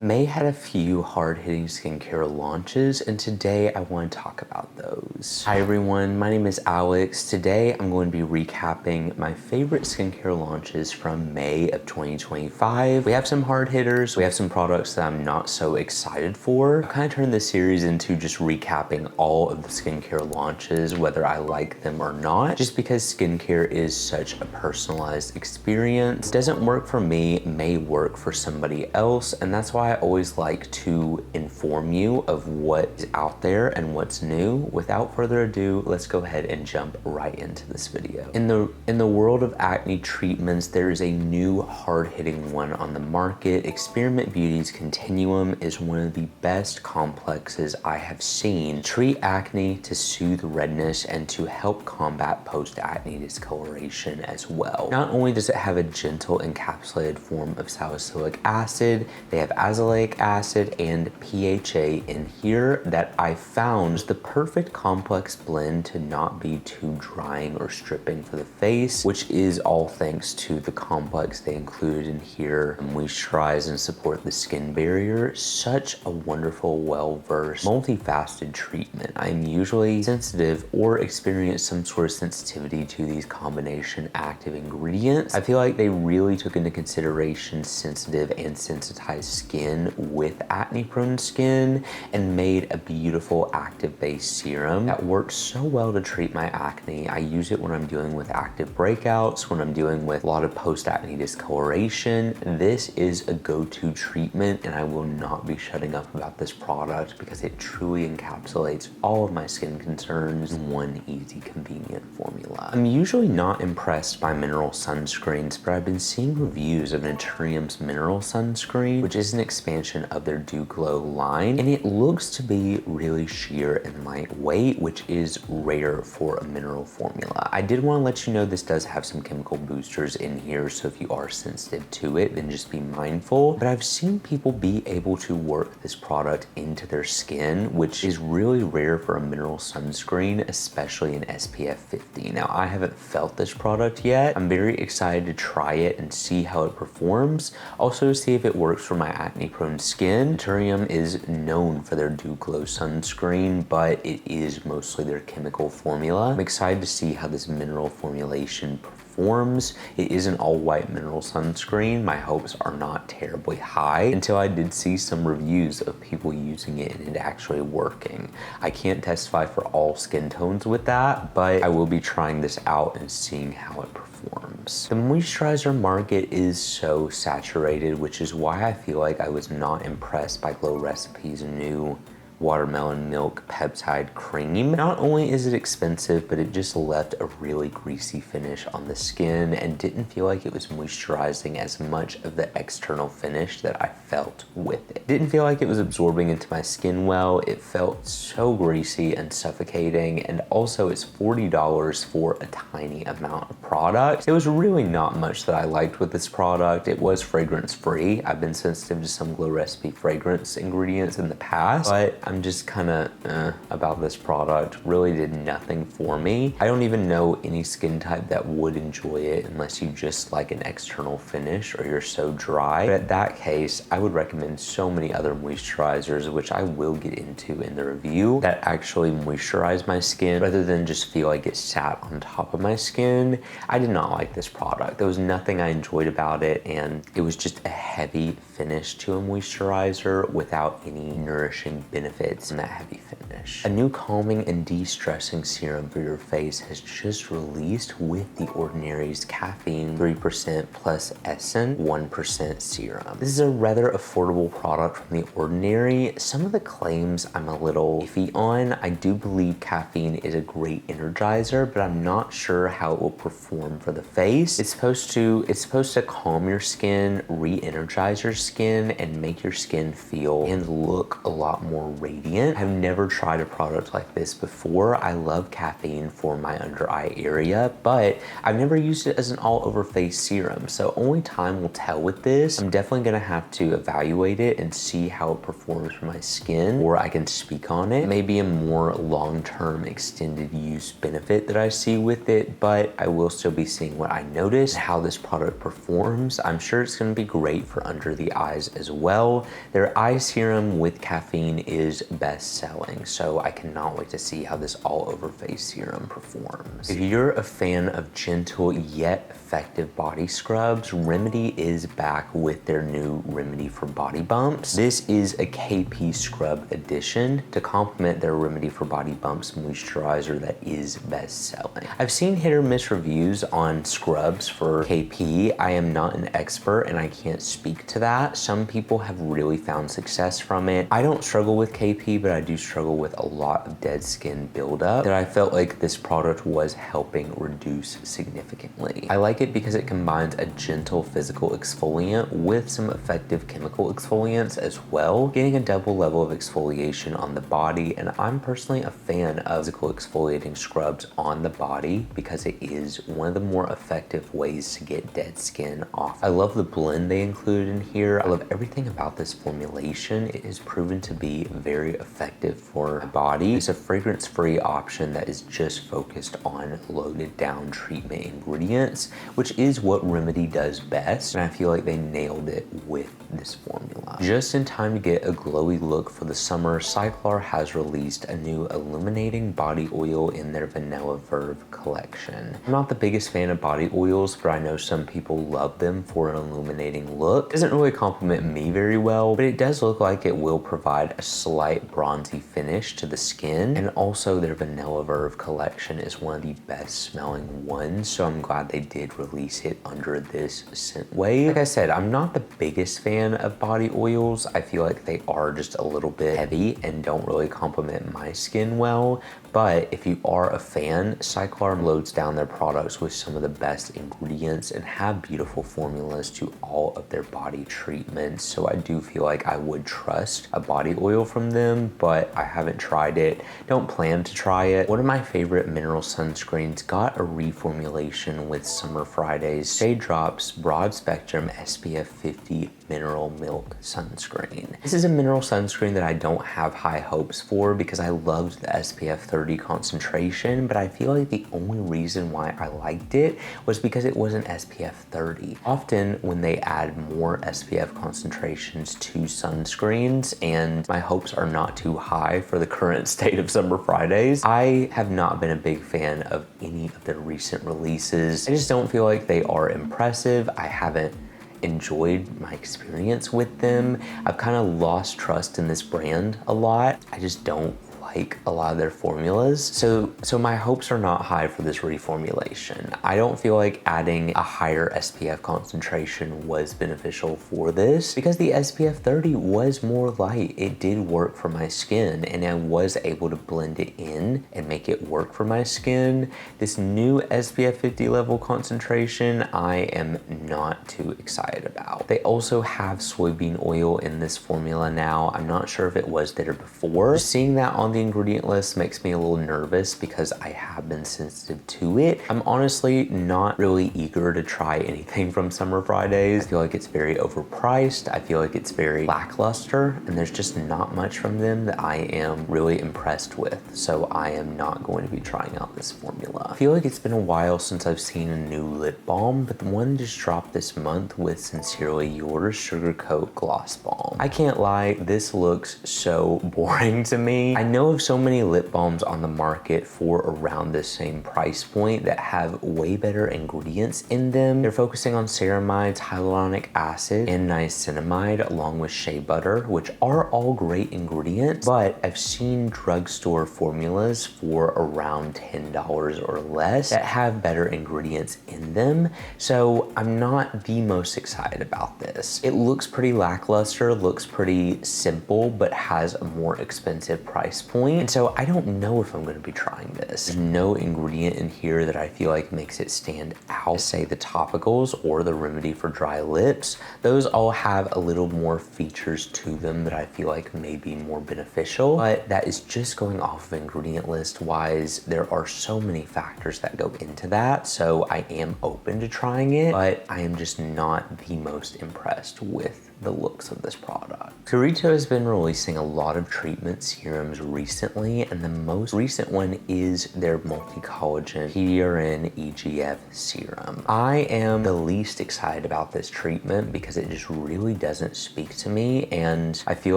May had a few hard-hitting skincare launches, and today I want to talk about those. Hi everyone, my name is Alex. Today I'm going to be recapping my favorite skincare launches from May of 2025. We have some hard hitters, we have some products that I'm not so excited for. I've kind of turned this series into just recapping all of the skincare launches, whether I like them or not, just because skincare is such a personalized experience. It doesn't work for me, may work for somebody else, and that's why I always like to inform you of what is out there and what's new. Without further ado, let's go ahead and jump right into this video. In the world of acne treatments, there is a new hard-hitting one on the market. Experiment Beauty's Continuum is one of the best complexes I have seen. Treat acne to soothe redness and to help combat post-acne discoloration as well. Not only does it have a gentle encapsulated form of salicylic acid, they have azelaic acid and PHA in here that I found is the perfect complex blend to not be too drying or stripping for the face, which is all thanks to the complex they included in here to moisturize and support the skin barrier. Such a wonderful, well-versed, multifaceted treatment. I'm usually sensitive or experience some sort of sensitivity to these combination active ingredients. I feel like they really took into consideration sensitive and sensitized skin with acne-prone skin and made a beautiful active-based serum that works so well to treat my acne. I use it when I'm dealing with active breakouts, when I'm dealing with a lot of post-acne discoloration. This is a go-to treatment, and I will not be shutting up about this product because it truly encapsulates all of my skin concerns in one easy, convenient formula. I'm usually not impressed by mineral sunscreens, but I've been seeing reviews of Naturium's mineral sunscreen, which is an expansion of their Dew Glow line, and it looks to be really sheer and lightweight, which is rare for a mineral formula. I did want to let you know this does have some chemical boosters in here, so if you are sensitive to it, then just be mindful. But I've seen people be able to work this product into their skin, which is really rare for a mineral sunscreen, especially in SPF 50. Now, I haven't felt this product yet. I'm very excited to try it and see how it performs. Also, see if it works for my acne-prone skin. Naturium is known for their Dew Glow sunscreen, but it is mostly their chemical formula. I'm excited to see how this mineral formulation performs. It is an all-white mineral sunscreen. My hopes are not terribly high until I did see some reviews of people using it and it actually working. I can't testify for all skin tones with that, but I will be trying this out and seeing how it performs. The moisturizer market is so saturated, which is why I feel like I was not impressed by Glow Recipe's new watermelon milk peptide cream. Not only is it expensive, but it just left a really greasy finish on the skin and didn't feel like it was moisturizing as much of the external finish that I felt with it. Didn't feel like it was absorbing into my skin well. It felt so greasy and suffocating, and also it's $40 for a tiny amount of product. It was really not much that I liked with this product. It was fragrance free. I've been sensitive to some Glow Recipe fragrance ingredients in the past, but I'm just kind of about this product. Really did nothing for me. I don't even know any skin type that would enjoy it unless you just like an external finish or you're so dry. But at that case, I would recommend so many other moisturizers, which I will get into in the review, that actually moisturize my skin rather than just feel like it sat on top of my skin. I did not like this product. There was nothing I enjoyed about it, and it was just a heavy finish to a moisturizer without any nourishing benefits in that heavy finish. A new calming and de-stressing serum for your face has just released with The Ordinary's caffeine 3% plus essence 1% serum. This is a rather affordable product from The Ordinary. Some of the claims I'm a little iffy on. I do believe caffeine is a great energizer, but I'm not sure how it will perform for the face. It's supposed to calm your skin, re-energize your skin, and make your skin feel and look a lot more radiant. I've never tried a product like this before. I love caffeine for my under eye area, but I've never used it as an all over face serum, so only time will tell with this. I'm definitely gonna have to evaluate it and see how it performs for my skin, or I can speak on it. Maybe a more long-term extended use benefit that I see with it, but I will still be seeing what I notice, how this product performs. I'm sure it's gonna be great for under the eyes as well. Their eye serum with caffeine is best selling, so I cannot wait to see how this all over face serum performs. If you're a fan of gentle yet effective body scrubs, Remedy is back with their new Remedy for Body Bumps. This is a KP scrub edition to complement their Remedy for Body Bumps moisturizer that is best selling. I've seen hit or miss reviews on scrubs for KP. I am not an expert and I can't speak to that. Some people have really found success from it. I don't struggle with KP, but I do struggle with a lot of dead skin buildup that I felt like this product was helping reduce significantly. I like it because it combines a gentle physical exfoliant with some effective chemical exfoliants as well, getting a double level of exfoliation on the body. And I'm personally a fan of physical exfoliating scrubs on the body because it is one of the more effective ways to get dead skin off. I love the blend they included in here. I love everything about this formulation. It has proven to be very effective for my body. It's a fragrance-free option that is just focused on loaded down treatment ingredients, which is what Remedy does best, and I feel like they nailed it with this formula. Just in time to get a glowy look for the summer, Cyklar has released a new illuminating body oil in their Vanilla Verve collection. I'm not the biggest fan of body oils, but I know some people love them for an illuminating look. It doesn't really complement me very well, but it does look like it will provide a slight bronzy finish to the skin, and also their Vanilla Verve collection is one of the best smelling ones, so I'm glad they did release it under this scent wave. Like I said, I'm not the biggest fan of body oils. I feel like they are just a little bit heavy and don't really complement my skin well, but if you are a fan, Cyklar loads down their products with some of the best ingredients and have beautiful formulas to all of their body treatments, so I do feel like I would trust a body oil from them, but I haven't tried it, don't plan to try it. One of my favorite mineral sunscreens got a reformulation with Summer Fridays Shade Drops Broad Spectrum SPF 50 Mineral Milk Sunscreen. This is a mineral sunscreen that I don't have high hopes for because I loved the SPF 30 concentration, but I feel like the only reason why I liked it was because it was an SPF 30. Often when they add more SPF concentrations to sunscreens, and my hopes are not too high for the current state of Summer Fridays, I have not been a big fan of any of their recent releases. I just don't feel like they are impressive. I haven't enjoyed my experience with them. I've kind of lost trust in this brand a lot. I just don't like a lot of their formulas. So my hopes are not high for this reformulation. I don't feel like adding a higher SPF concentration was beneficial for this because the SPF 30 was more light. It did work for my skin and I was able to blend it in and make it work for my skin. This new SPF 50 level concentration, I am not too excited about. They also have soybean oil in this formula now. I'm not sure if it was there before. Just seeing that on the ingredient list makes me a little nervous because I have been sensitive to it. I'm honestly not really eager to try anything from Summer Fridays. I feel like it's very overpriced. I feel like it's very lackluster and there's just not much from them that I am really impressed with. So I am not going to be trying out this formula. I feel like it's been a while since I've seen a new lip balm, but the one just dropped this month with Sincerely Yours Sugar Coat Gloss Balm. I can't lie, this looks so boring to me. I know of so many lip balms on the market for around the same price point that have way better ingredients in them. They're focusing on ceramides, hyaluronic acid, and niacinamide along with shea butter, which are all great ingredients, but I've seen drugstore formulas for around $10 or less that have better ingredients in them. So I'm not the most excited about this. It looks pretty lackluster, looks pretty simple, but has a more expensive price point. And so I don't know if I'm going to be trying this. There's no ingredient in here that I feel like makes it stand out. Say the topicals or the Remedy for Dry Lips, those all have a little more features to them that I feel like may be more beneficial, but that is just going off of ingredient list wise. There are so many factors that go into that, so I am open to trying it, but I am just not the most impressed with the looks of this product. Purito has been releasing a lot of treatment serums recently, and the most recent one is their multi-collagen pdrn EGF serum. I am the least excited about this treatment because it just really doesn't speak to me, and I feel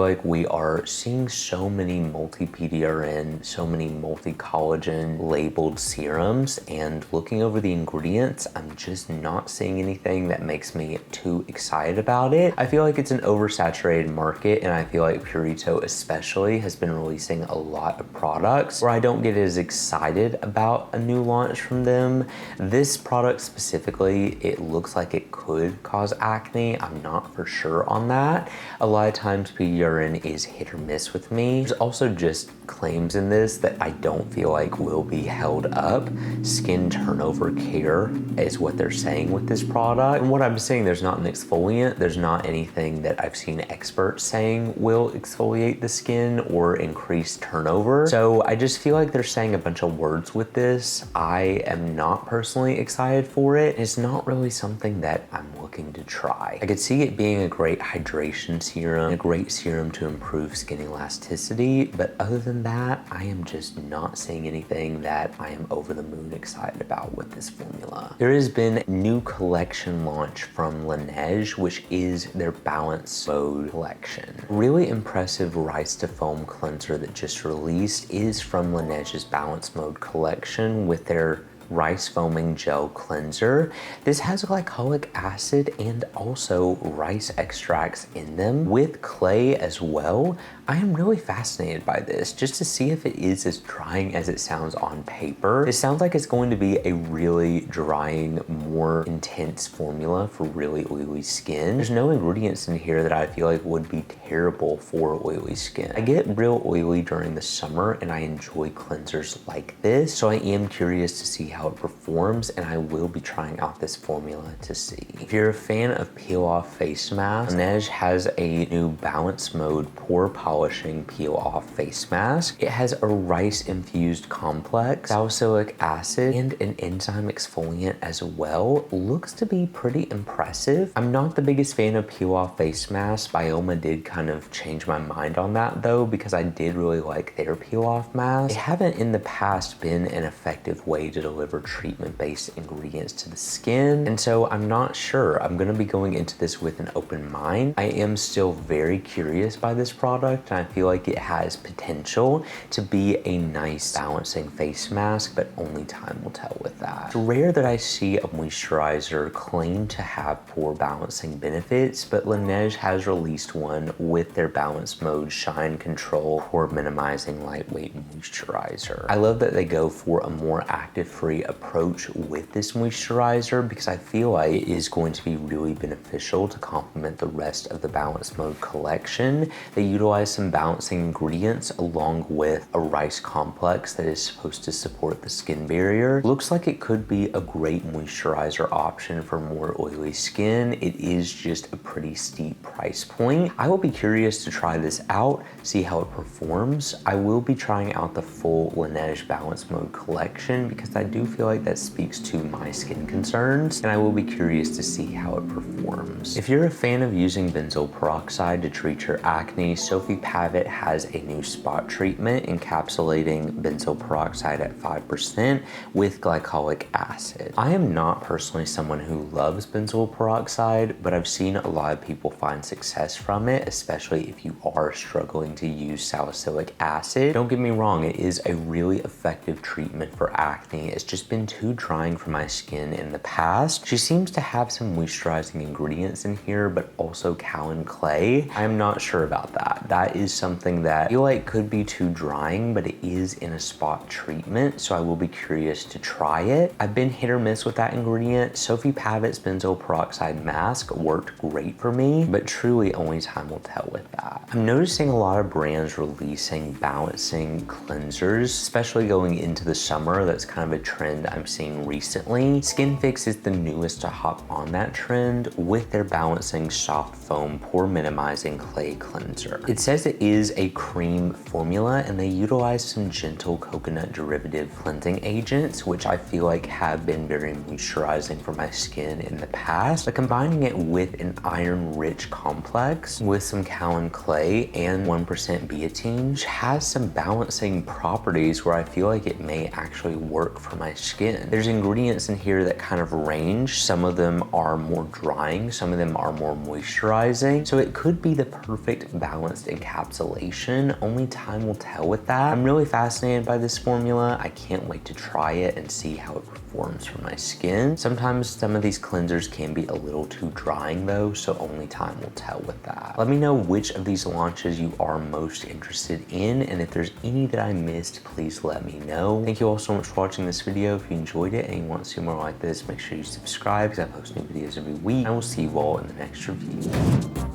like we are seeing so many multi-pdrn, so many multi-collagen labeled serums, and looking over the ingredients, I'm just not seeing anything that makes me too excited about it. I feel like it's an oversaturated market, and I feel like Purito especially has been releasing a lot of products where I don't get as excited about a new launch from them. This product specifically, it looks like it could cause acne. I'm not for sure on that. A lot of times pdrn is hit or miss with me. There's also just claims in this that I don't feel like will be held up. Skin turnover care is what they're saying with this product. And what I'm saying, there's not an exfoliant. There's not anything that I've seen experts saying will exfoliate the skin or increase turnover. So I just feel like they're saying a bunch of words with this. I am not personally excited for it. It's not really something that I'm looking to try. I could see it being a great hydration serum, a great serum to improve skin elasticity, but other than that, I am just not seeing anything that I am over the moon excited about with this formula. There has been new collection launch from Laneige, which is their Balance Mode collection. Really impressive rice to foam cleanser that just released is from Laneige's Balance Mode collection with their rice foaming gel cleanser. This has glycolic acid and also rice extracts in them with clay as well. I am really fascinated by this just to see if it is as drying as it sounds on paper. It sounds like it's going to be a really drying, more intense formula for really oily skin. There's no ingredients in here that I feel like would be terrible for oily skin. I get real oily during the summer and I enjoy cleansers like this, so I am curious to see how it performs, and I will be trying out this formula to see. If you're a fan of peel off face masks, Laneige has a new Balance Mode pore polishing peel off face mask. It has a rice infused complex, salicylic acid, and an enzyme exfoliant as well. Looks to be pretty impressive. I'm not the biggest fan of peel off face masks. Bioma did kind of change my mind on that though, because I did really like their peel off masks. They haven't in the past been an effective way to deliver treatment-based ingredients to the skin, and so I'm not sure. I'm gonna be going into this with an open mind. I am still very curious by this product, and I feel like it has potential to be a nice balancing face mask, but only time will tell with that. It's rare that I see a moisturizer claim to have pore balancing benefits, but Laneige has released one with their Balance Mode Shine Control pore minimizing lightweight moisturizer. I love that they go for a more active-free approach with this moisturizer because I feel like it is going to be really beneficial to complement the rest of the Balance Mode collection. They utilize some balancing ingredients along with a rice complex that is supposed to support the skin barrier. Looks like it could be a great moisturizer option for more oily skin. It is just a pretty steep price point. I will be curious to try this out, see how it performs. I will be trying out the full Laneige Balance Mode collection because I do feel like that speaks to my skin concerns, and I will be curious to see how it performs. If you're a fan of using benzoyl peroxide to treat your acne, Sofie Pavitt has a new spot treatment encapsulating benzoyl peroxide at 5% with glycolic acid. I am not personally someone who loves benzoyl peroxide, but I've seen a lot of people find success from it, especially if you are struggling to use salicylic acid. Don't get me wrong, it is a really effective treatment for acne. It's just been too drying for my skin in the past. She seems to have some moisturizing ingredients in here, but also kaolin clay. I'm not sure about that. That is something that I feel like could be too drying, but it is in a spot treatment, so I will be curious to try it. I've been hit or miss with that ingredient. Sofie Pavitt's benzoyl peroxide mask worked great for me, but truly only time will tell with that. I'm noticing a lot of brands releasing balancing cleansers, especially going into the summer. That's kind of a trend trend I'm seeing recently. Skinfix is the newest to hop on that trend with their balancing soft foam pore minimizing clay cleanser. It says it is a cream formula and they utilize some gentle coconut derivative cleansing agents, which I feel like have been very moisturizing for my skin in the past. But combining it with an iron rich complex with some kaolin clay and 1% biotin has some balancing properties where I feel like it may actually work for my skin. There's ingredients in here that kind of range. Some of them are more drying, some of them are more moisturizing. So it could be the perfect balanced encapsulation. Only time will tell with that. I'm really fascinated by this formula. I can't wait to try it and see how it performs for my skin. Sometimes some of these cleansers can be a little too drying though, so only time will tell with that. Let me know which of these launches you are most interested in, and if there's any that I missed, please let me know. Thank you all so much for watching this video. If you enjoyed it and you want to see more like this, make sure you subscribe because I post new videos every week. I will see you all in the next review.